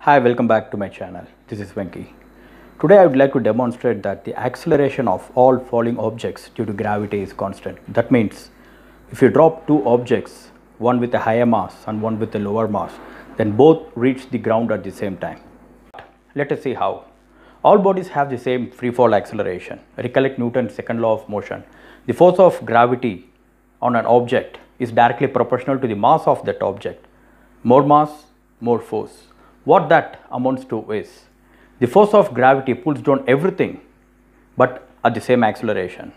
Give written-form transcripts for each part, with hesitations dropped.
Hi, welcome back to my channel. This is Venki. Today I would like to demonstrate that the acceleration of all falling objects due to gravity is constant. That means if you drop two objects, one with a higher mass and one with a lower mass, then both reach the ground at the same time. Let us see how. All bodies have the same free fall acceleration. Recollect Newton's second law of motion. The force of gravity on an object is directly proportional to the mass of that object. More mass, more force. What that amounts to is the force of gravity pulls down everything but at the same acceleration.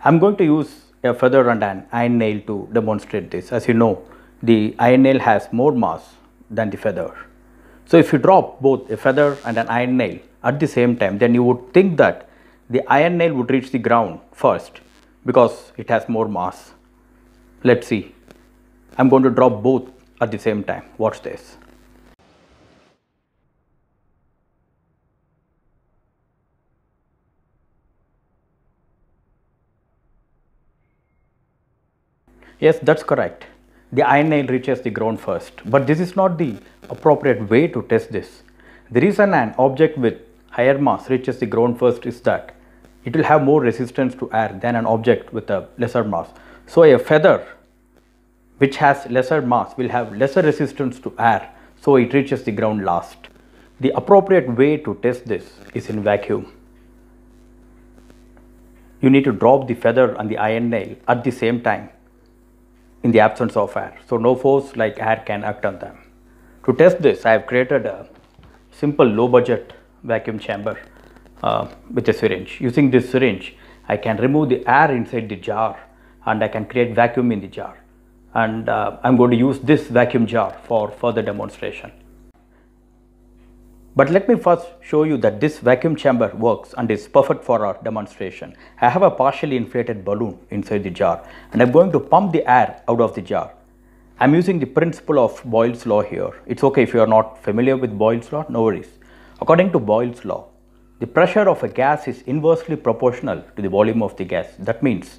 I am going to use a feather and an iron nail to demonstrate this. As you know, the iron nail has more mass than the feather. So if you drop both a feather and an iron nail at the same time, then you would think that the iron nail would reach the ground first because it has more mass. Let's see. I am going to drop both at the same time. Watch this. Yes, that's correct. The iron nail reaches the ground first, but this is not the appropriate way to test this. The reason an object with higher mass reaches the ground first is that it will have more resistance to air than an object with a lesser mass. So a feather which has lesser mass will have lesser resistance to air, so it reaches the ground last. The appropriate way to test this is in vacuum. You need to drop the feather and the iron nail at the same time in the absence of air, so no force like air can act on them. To test this, I have created a simple low budget vacuum chamber with a syringe. Using this syringe, I can remove the air inside the jar and I can create vacuum in the jar. And I'm going to use this vacuum jar for further demonstration. But let me first show you that this vacuum chamber works and is perfect for our demonstration. I have a partially inflated balloon inside the jar and I'm going to pump the air out of the jar. I'm using the principle of Boyle's law here. It's okay if you are not familiar with Boyle's law, no worries. According to Boyle's law, the pressure of a gas is inversely proportional to the volume of the gas. That means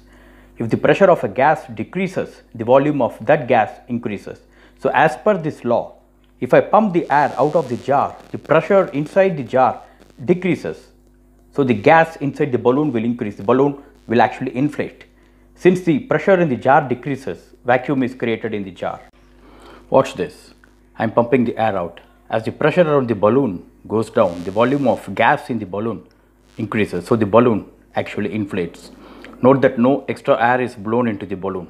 if the pressure of a gas decreases, the volume of that gas increases. So as per this law, if I pump the air out of the jar, the pressure inside the jar decreases. So the gas inside the balloon will increase. The balloon will actually inflate. Since the pressure in the jar decreases, vacuum is created in the jar. Watch this. I am pumping the air out. As the pressure around the balloon goes down, the volume of gas in the balloon increases. So the balloon actually inflates. Note that no extra air is blown into the balloon.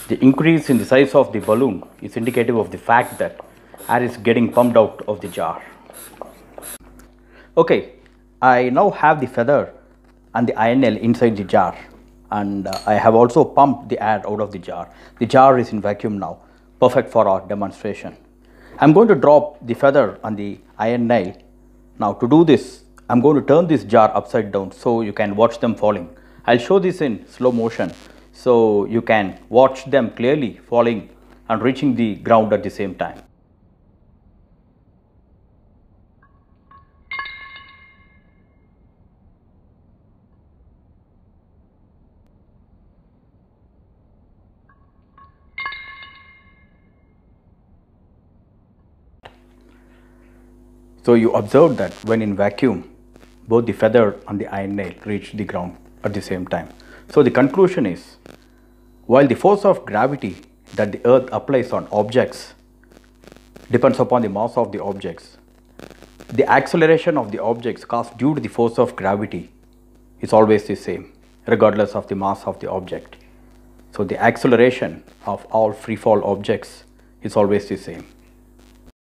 The increase in the size of the balloon is indicative of the fact that air is getting pumped out of the jar. Okay, I now have the feather and the iron nail inside the jar, and I have also pumped the air out of the jar. The jar is in vacuum now, perfect for our demonstration. I'm going to drop the feather and the iron nail. Now to do this, I'm going to turn this jar upside down so you can watch them falling. I'll show this in slow motion so you can watch them clearly falling and reaching the ground at the same time. So you observe that when in vacuum, both the feather and the iron nail reach the ground at the same time. So the conclusion is, while the force of gravity that the earth applies on objects depends upon the mass of the objects, the acceleration of the objects caused due to the force of gravity is always the same, regardless of the mass of the object. So the acceleration of all free fall objects is always the same.